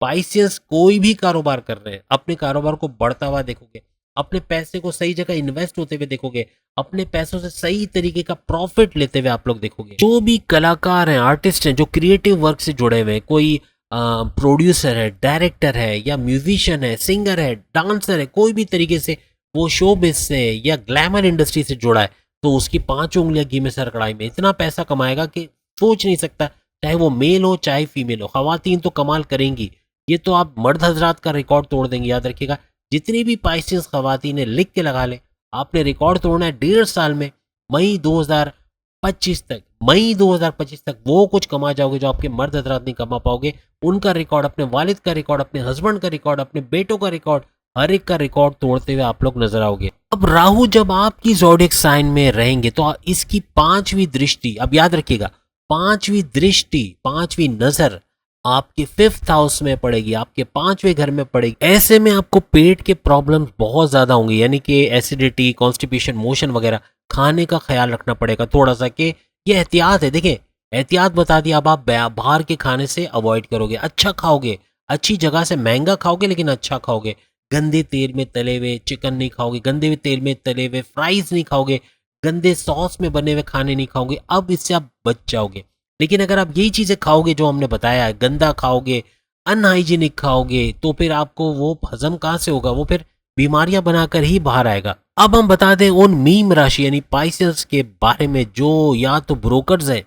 पाइसियस कोई भी कारोबार कर रहे हैं, अपने कारोबार को बढ़ता हुआ देखोगे, अपने पैसे को सही जगह इन्वेस्ट होते हुए देखोगे, अपने पैसों से सही तरीके का प्रॉफिट लेते हुए आप लोग देखोगे। जो भी कलाकार हैं, आर्टिस्ट हैं, जो क्रिएटिव वर्क से जुड़े हुए हैं, कोई प्रोड्यूसर है, डायरेक्टर है, या म्यूजिशियन है, सिंगर है, डांसर है, कोई भी तरीके से वो शोबिज से या ग्लैमर इंडस्ट्री से जुड़ा है, तो उसकी 5 उंगलियां घी में सर कढ़ाई में, इतना पैसा कमाएगा कि सोच नहीं सकता। चाहे वो मेल हो चाहे फीमेल हो, खवातीन तो कमाल करेंगी। ये तो आप मर्द हजरात का रिकॉर्ड तोड़ देंगे। याद रखिएगा, जितनी भी पाइसियस खवातीन है, लिख के लगा ले, आपने रिकॉर्ड तोड़ना है 1.5 साल में। मई 2025 तक, मई 2025 तक वो कुछ कमा जाओगे जो आपके मर्द हजरात नहीं कमा पाओगे। उनका रिकॉर्ड, अपने वालिद का रिकॉर्ड, अपने हस्बैंड का रिकॉर्ड, अपने बेटों का रिकॉर्ड, हर एक का रिकॉर्ड तोड़ते हुए आप लोग नजर आओगे। अब राहु जब आपकी ज़ोडिएक साइन में रहेंगे तो इसकी 5वीं दृष्टि, अब याद रखिएगा, 5वीं दृष्टि, 5वीं नजर आपके 5th हाउस में पड़ेगी, आपके 5वें घर में पड़ेगी। ऐसे में आपको पेट के प्रॉब्लम्स बहुत ज्यादा होंगे, यानी कि एसिडिटी, कॉन्स्टिपेशन, मोशन वगैरह। खाने का ख्याल रखना पड़ेगा थोड़ा सा, कि ये एहतियात है। देखिए, एहतियात बता दिया, अब आप बाहर के खाने से अवॉइड करोगे, अच्छा खाओगे, अच्छी जगह से महंगा खाओगे लेकिन अच्छा खाओगे। गंदे तेल में तले हुए चिकन नहीं खाओगे, गंदे तेल में तले हुए फ्राइज नहीं खाओगे, गंदे सॉस में बने हुए खाने नहीं खाओगे। अब इससे आप बच जाओगे। लेकिन अगर आप यही चीजें खाओगे जो हमने बताया है, गंदा खाओगे, अनहाइजीनिक खाओगे, तो फिर आपको वो हजम कहाँ से होगा? वो फिर बीमारियां बनाकर ही बाहर आएगा। अब हम बता दें उन मीम राशि यानी पाइसेस के बारे में जो या तो ब्रोकर्स है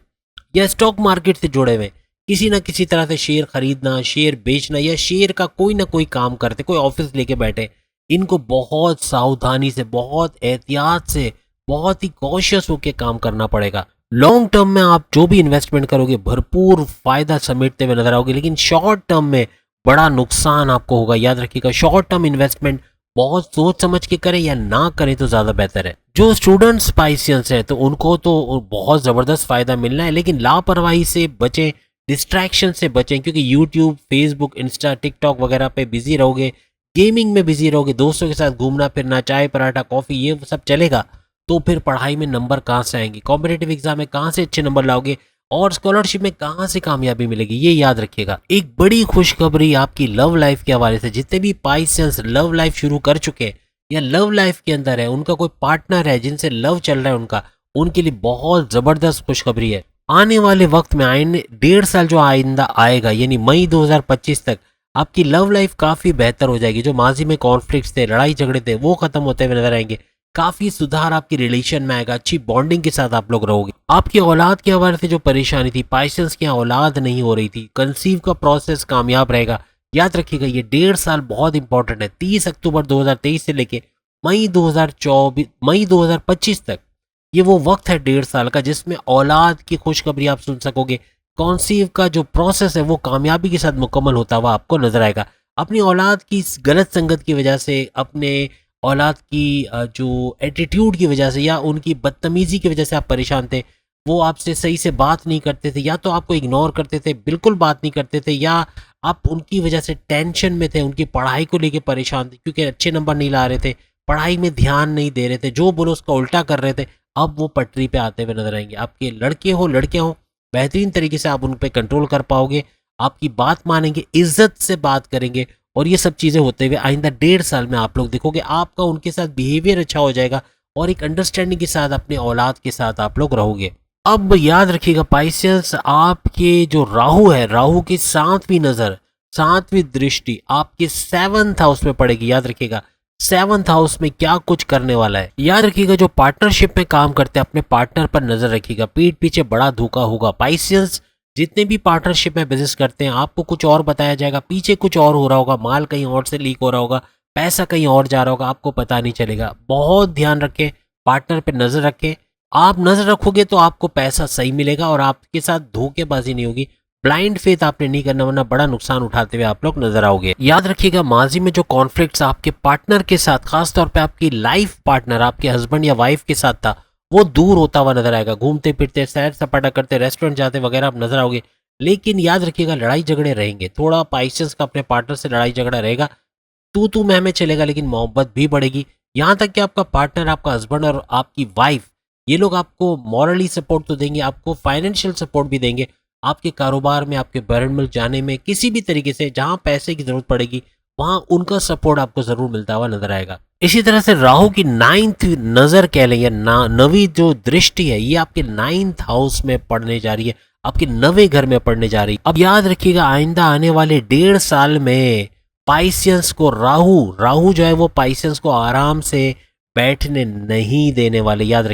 या स्टॉक मार्केट से जुड़े हुए, किसी ना किसी तरह से शेयर खरीदना, शेयर बेचना, या शेयर का कोई ना कोई काम करते, कोई ऑफिस लेके बैठे, इनको बहुत सावधानी से, बहुत एहतियात से, बहुत ही कॉशियस होकर काम करना पड़ेगा। लॉन्ग टर्म में आप जो भी इन्वेस्टमेंट करोगे भरपूर फायदा समेटते हुए नजर आओगे, लेकिन शॉर्ट टर्म में बड़ा नुकसान आपको होगा। याद रखिएगा, शॉर्ट टर्म इन्वेस्टमेंट बहुत सोच समझ के करें या ना करें तो ज्यादा बेहतर है। जो स्टूडेंट्स पाइसियंस है तो उनको तो बहुत जबरदस्त फायदा मिलना है, लेकिन लापरवाही से बचें, डिस्ट्रैक्शन से बचें, क्योंकि यूट्यूब, फेसबुक, इंस्टा, टिकटॉक वगैरह पे बिजी रहोगे, गेमिंग में बिजी रहोगे, दोस्तों के साथ घूमना फिरना, चाय पराठा कॉफी, ये सब चलेगा, तो फिर पढ़ाई में नंबर कहाँ से आएंगे, कॉम्पिटेटिव एग्जाम में कहाँ से अच्छे नंबर लाओगे, और स्कॉलरशिप में कहाँ से कामयाबी मिलेगी? ये याद रखिएगा। एक बड़ी खुशखबरी आपकी लव लाइफ के हवाले से, जितने भी पाइसेंस लव लाइफ शुरू कर चुके हैं या लव लाइफ के अंदर है, उनका कोई पार्टनर है जिनसे लव चल रहा है उनका, उनके लिए बहुत जबरदस्त खुशखबरी है। आने वाले वक्त में, आने 1.5 साल जो आइंदा आएगा, यानी मई 2025 तक, आपकी लव लाइफ काफी बेहतर हो जाएगी। जो माजी में कॉन्फ्लिक्ट्स थे, लड़ाई झगड़े थे, वो खत्म होते हुए नजर आएंगे। काफी सुधार आपकी रिलेशन में आएगा, अच्छी बॉन्डिंग के साथ आप लोग रहोगे। आपकी औलाद के हवाले से जो परेशानी थी, पाइसेंस की औलाद नहीं हो रही थी, कंसीव का प्रोसेस कामयाब रहेगा। याद रखिएगा, ये 1.5 साल बहुत इंपॉर्टेंट है। 30 अक्टूबर 2023 से लेके मई 2025 तक ये वो वक्त है 1.5 साल का, जिसमें औलाद की खुशखबरी आप सुन सकोगे। कॉन्सीव का जो प्रोसेस है वो कामयाबी के साथ मुकम्मल होता हुआ आपको नजर आएगा। अपनी औलाद की इस गलत संगत की वजह से, अपने औलाद की जो एटीट्यूड की वजह से या उनकी बदतमीजी की वजह से आप परेशान थे। वो आपसे सही से बात नहीं करते थे, या तो आपको इग्नोर करते थे, बिल्कुल बात नहीं करते थे, या आप उनकी वजह से टेंशन में थे, उनकी पढ़ाई को लेके परेशान थे क्योंकि अच्छे नंबर नहीं ला रहे थे, पढ़ाई में ध्यान नहीं दे रहे थे, जो बोलो उसका उल्टा कर रहे थे। अब वो पटरी पे आते हुए नजर आएंगे। आपके लड़के हो लड़कियां हो, बेहतरीन तरीके से आप उन पर कंट्रोल कर पाओगे, आपकी बात मानेंगे, इज्जत से बात करेंगे, और ये सब चीज़ें होते हुए आइंदा 1.5 साल में आप लोग देखोगे आपका उनके साथ बिहेवियर अच्छा हो जाएगा और एक अंडरस्टैंडिंग के साथ अपने औलाद के साथ आप लोग रहोगे। अब याद रखिएगा पाइसेंस, आपके जो राहु है, राहु की 7वीं नज़र, 7वीं दृष्टि आपके 7th हाउस में पड़ेगी। याद रखिएगा 7th हाउस में क्या कुछ करने वाला है। याद रखिएगा जो पार्टनरशिप में काम करते हैं अपने पार्टनर पर नजर रखिएगा, पीठ पीछे बड़ा धोखा होगा। पाइसेंस जितने भी पार्टनरशिप में बिजनेस करते हैं आपको कुछ और बताया जाएगा, पीछे कुछ और हो रहा होगा, माल कहीं और से लीक हो रहा होगा, पैसा कहीं और जा रहा होगा, आपको पता नहीं चलेगा। बहुत ध्यान रखें, पार्टनर पे नजर रखें। आप नजर रखोगे तो आपको पैसा सही मिलेगा और आपके साथ धोखेबाजी नहीं होगी। ब्लाइंड फेथ आपने नहीं करना, वरना बड़ा नुकसान उठाते हुए आप लोग नजर आओगे। याद रखिएगा माजी में जो कॉन्फ्लिक्ट्स आपके पार्टनर के साथ, खासतौर पे आपकी लाइफ पार्टनर, आपके हस्बैंड या वाइफ के साथ था, वो दूर होता हुआ नजर आएगा। घूमते फिरते, सैर सपाटा करते, रेस्टोरेंट जाते वगैरह आप नजर आओगे। लेकिन याद रखिएगा लड़ाई झगड़े रहेंगे, थोड़ा पाइसेंस का अपने पार्टनर से लड़ाई झगड़ा रहेगा, तू मैं में चलेगा, लेकिन मोहब्बत भी बढ़ेगी। यहाँ तक कि आपका पार्टनर, आपका हस्बैंड और आपकी वाइफ, ये लोग आपको मॉरली सपोर्ट तो देंगे, आपको फाइनेंशियल सपोर्ट भी देंगे। आपके कारोबार में, आपके बरन मिल जाने में, किसी भी तरीके से जहां पैसे की जरूरत पड़ेगी वहां उनका सपोर्ट आपको जरूर मिलता हुआ नजर आएगा। इसी तरह से राहु की 9th नजर कह लें या नवी जो दृष्टि है, ये आपके 9th हाउस में पड़ने जा रही है, आपके 9वें घर में पड़ने जा रही है। अब याद रखिएगा आइंदा आने वाले 1.5 साल में पाइसेंस को राहु जो है वो पाइसेंस को आराम से बैठने नहीं देने वाले। याद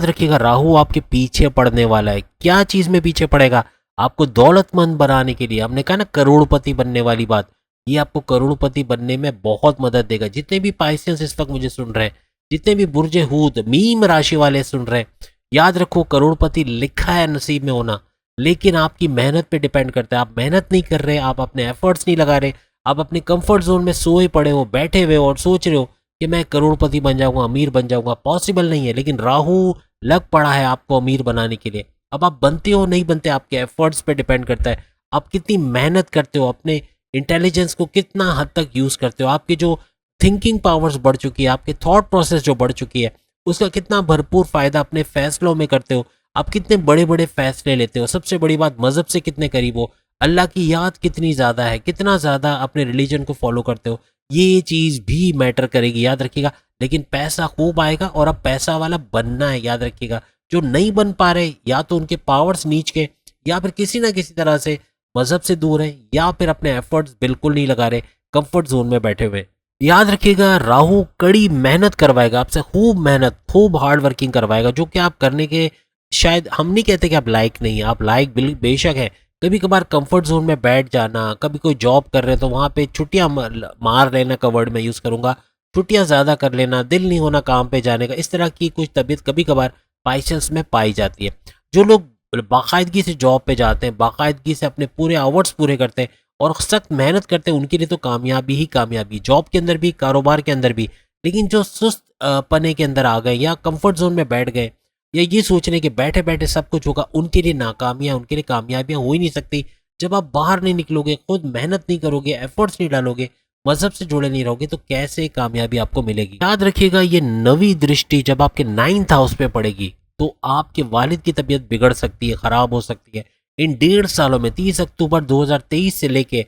रखिएगा राहु आपके पीछे पड़ने वाला है। क्या चीज में पीछे पड़ेगा? आपको दौलतमंद बनाने के लिए। हमने कहा ना करोड़पति बनने वाली बात, ये आपको करोड़पति बनने में बहुत मदद देगा। जितने भी पाइसेंस इस वक्त मुझे सुन रहे हैं, जितने भी बुर्जे हूत मीम राशि वाले सुन रहे हैं, याद रखो करोड़पति लिखा है नसीब में होना, लेकिन आपकी मेहनत पे डिपेंड करता है। आप मेहनत नहीं कर रहे, आप अपने एफर्ट्स नहीं लगा रहे, आप अपने कंफर्ट जोन में सोए पड़े हो, बैठे हुए हो और सोच रहे हो कि मैं करोड़पति बन जाऊंगा, अमीर बन जाऊंगा। पॉसिबल नहीं है, लेकिन राहु लग पड़ा है आपको अमीर बनाने के लिए। अब आप बनते हो नहीं बनते, आपके एफर्ट्स पे डिपेंड करता है। आप कितनी मेहनत करते हो, अपने इंटेलिजेंस को कितना हद तक यूज करते हो, आपकी जो थिंकिंग पावर्स बढ़ चुकी है, आपके थॉट प्रोसेस जो बढ़ चुकी है, उसका कितना भरपूर फायदा अपने फैसलों में करते हो, आप कितने बड़े बड़े फैसले लेते हो, सबसे बड़ी बात मजहब से कितने करीब हो, अल्लाह की याद कितनी ज़्यादा है, कितना ज़्यादा अपने रिलीजन को फॉलो करते हो, ये चीज़ भी मैटर करेगी। याद रखिएगा। लेकिन पैसा खूब आएगा और अब पैसा वाला बनना है। याद रखिएगा जो नहीं बन पा रहे, या तो उनके पावर्स नीच के, या फिर किसी ना किसी तरह से मजहब से दूर है, या फिर अपने एफर्ट्स बिल्कुल नहीं लगा रहे, कंफर्ट जोन में बैठे हुए। याद रखिएगा राहु कड़ी मेहनत करवाएगा आपसे, खूब मेहनत, खूब हार्ड वर्किंग करवाएगा, जो कि आप करने के शायद, हम नहीं कहते कि आप लायक नहीं है, आप लायक बेशक है। कभी कभार कंफर्ट जोन में बैठ जाना, कभी कोई जॉब कर रहे हैं तो वहां पे छुट्टियां मार लेना का वर्ड मैं यूज करूंगा, छुट्टियां ज्यादा कर लेना, दिल नहीं होना काम पे जाने का, इस तरह की कुछ तबीयत कभी कभार पाइसेंस में पाई जाती है। जो लोग बाकायदगी से जॉब पे जाते हैं, बाकायदगी से अपने पूरे आवर्स पूरे करते हैं और सख्त मेहनत करते हैं, उनके लिए तो कामयाबी ही कामयाबी, जॉब के अंदर भी, कारोबार के अंदर भी। लेकिन जो सुस्त पने के अंदर आ गए या कंफर्ट जोन में बैठ गए, या ये सोचने के बैठे बैठे सब कुछ होगा, उनके लिए नाकामियां, उनके लिए कामयाबियां हो ही नहीं सकती। जब आप बाहर नहीं निकलोगे, खुद मेहनत नहीं करोगे, एफर्ट्स नहीं डालोगे, मजहब से जुड़े नहीं रहोगे, तो कैसे कामयाबी आपको मिलेगी। याद रखिएगा ये नवी दृष्टि जब आपके 9th हाउस पे पड़ेगी तो आपके वालिद की तबीयत बिगड़ सकती है, खराब हो सकती है। इन 1.5 सालों में 30 अक्टूबर 2023 से लेके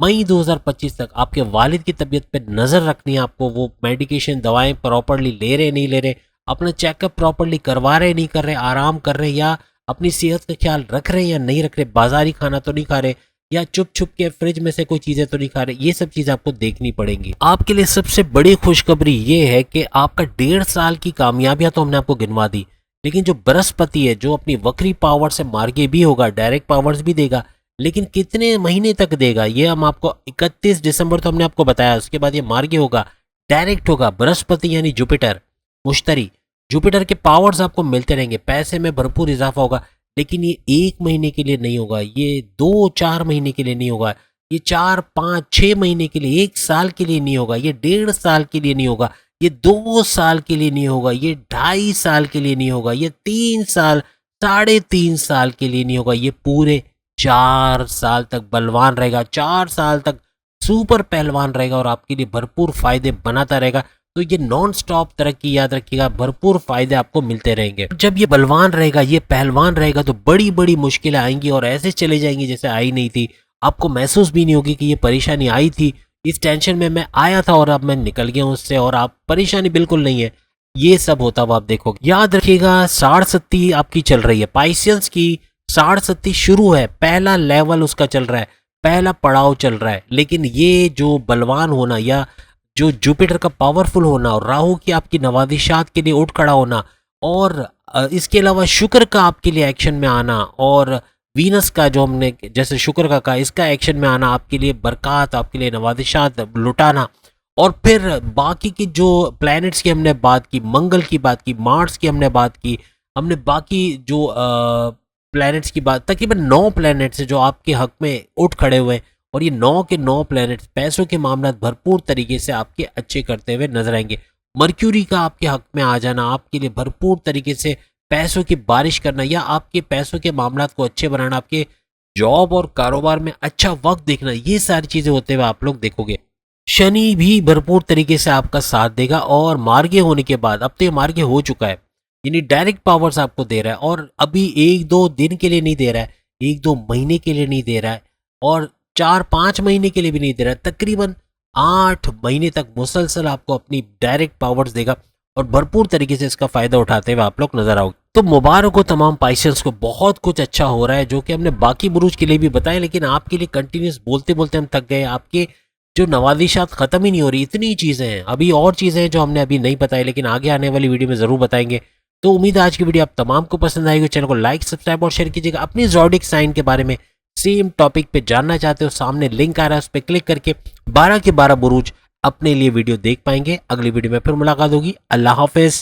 मई 2025 तक आपके वालिद की तबीयत पे नजर रखनी है आपको। वो मेडिकेशन, दवाएं प्रॉपरली ले रहे नहीं ले रहे, अपना चेकअप प्रॉपरली करवा रहे नहीं कर रहे, आराम कर रहे, या अपनी सेहत का ख्याल रख रहे हैं या नहीं रख रहे, बाजारी खाना तो नहीं खा रहे, या चुप छुप के फ्रिज में से कोई चीजें तो नहीं खा रहे। ये सब चीजें आपको देखनी पड़ेंगी। आपके लिए सबसे बड़ी खुशखबरी ये है कि आपका 1.5 साल की कामयाबियां तो हमने आपको गिनवा दी, लेकिन जो बृहस्पति है, जो अपनी वक्री पावर से मार्गे भी होगा, डायरेक्ट पावर्स भी देगा, लेकिन कितने महीने तक देगा ये हम आपको 31 दिसंबर तो हमने आपको बताया। उसके बाद ये मार्गे होगा, डायरेक्ट होगा। बृहस्पति यानी जुपिटर, मुश्तरी, जुपिटर के पावर्स आपको मिलते रहेंगे, पैसे में भरपूर इजाफा होगा। लेकिन ये 1 महीने के लिए नहीं होगा, ये 2-4 महीने के लिए नहीं होगा, ये 4-5-6 महीने के लिए, 1 साल के लिए नहीं होगा, ये 1.5 साल के लिए नहीं होगा, ये 2 साल के लिए नहीं होगा, ये 2.5 साल के लिए नहीं होगा, ये 3 साल, 3.5 साल के लिए नहीं होगा, ये पूरे 4 साल तक बलवान रहेगा, 4 साल तक सुपर पहलवान रहेगा और आपके लिए भरपूर फायदे बनाता रहेगा। तो ये नॉन स्टॉप तरक्की, याद रखिएगा, भरपूर फायदे आपको मिलते रहेंगे। जब ये बलवान रहेगा, ये पहलवान रहेगा, तो बड़ी बड़ी मुश्किलें आएंगी और ऐसे चले जाएंगी जैसे आई नहीं थी। आपको महसूस भी नहीं होगी कि ये परेशानी आई थी, इस टेंशन में मैं आया था और अब मैं निकल गया हूँ उससे, और आप परेशानी बिल्कुल नहीं है। ये सब होता हुआ आप देखोगे। याद रखिएगा, 60 आपकी चल रही है, पाइसियंस की 60 शुरू है, पहला लेवल उसका चल रहा है, पहला पड़ाव चल रहा है। लेकिन ये जो बलवान होना, या जो जुपिटर का पावरफुल होना और राहु की आपकी नवादिशात के लिए उठ खड़ा होना, और इसके अलावा शुक्र का आपके लिए एक्शन में आना, और वीनस का जो हमने जैसे शुक्र का कहा, इसका एक्शन में आना आपके लिए बरकत, आपके लिए नवादिशात लुटाना। और फिर बाकी की जो प्लैनेट्स की हमने बात की, मंगल की बात की, मार्स की हमने बात की, हमने बाकी जो प्लैनेट्स की बात, तकरीबन 9 प्लैनेट्स जो आपके हक में उठ खड़े हुए हैं, और ये 9 के 9 प्लैनेट्स पैसों के मामला भरपूर तरीके से आपके अच्छे करते हुए नजर आएंगे। मर्क्यूरी का आपके हक में आ जाना, आपके लिए भरपूर तरीके से पैसों की बारिश करना, या आपके पैसों के मामला को अच्छे बनाना, आपके जॉब और कारोबार में अच्छा वक्त देखना, ये सारी चीजें होते हुए आप लोग देखोगे। शनि भी भरपूर तरीके से आपका साथ देगा, और मार्गे होने के बाद, अब तो ये मार्गे हो चुका है, यानी डायरेक्ट पावर्स आपको दे रहा है, और अभी 1-2 दिन के लिए नहीं दे रहा है, 1-2 महीने के लिए नहीं दे रहा है, और 4-5 महीने के लिए भी नहीं दे रहा है, तकरीबन 8 महीने तक मुसलसल आपको अपनी डायरेक्ट पावर्स देगा, और भरपूर तरीके से इसका फायदा उठाते हुए आप लोग नजर आओगे। तो मुबारक हो तमाम पाइसेंस को, बहुत कुछ अच्छा हो रहा है, जो कि हमने बाकी बुरूज के लिए भी बताया, लेकिन आपके लिए कंटिन्यूस बोलते बोलते हम थक गए। आपके जो नवादिशात खत्म ही नहीं हो रही, इतनी चीजें हैं, अभी और चीजें हैं जो हमने अभी नहीं बताई, लेकिन आगे आने वाली वीडियो में जरूर बताएंगे। तो उम्मीद है आज की वीडियो आप तमाम को पसंद आएगी। चैनल को लाइक, सब्सक्राइब और शेयर कीजिएगा। अपनी ज़ोडिक साइन के बारे में सेम टॉपिक पे जानना चाहते हो, सामने लिंक आ रहा है, उस पर क्लिक करके 12 के 12 बुरूज अपने लिए वीडियो देख पाएंगे। अगली वीडियो में फिर मुलाकात होगी। अल्लाह हाफिज।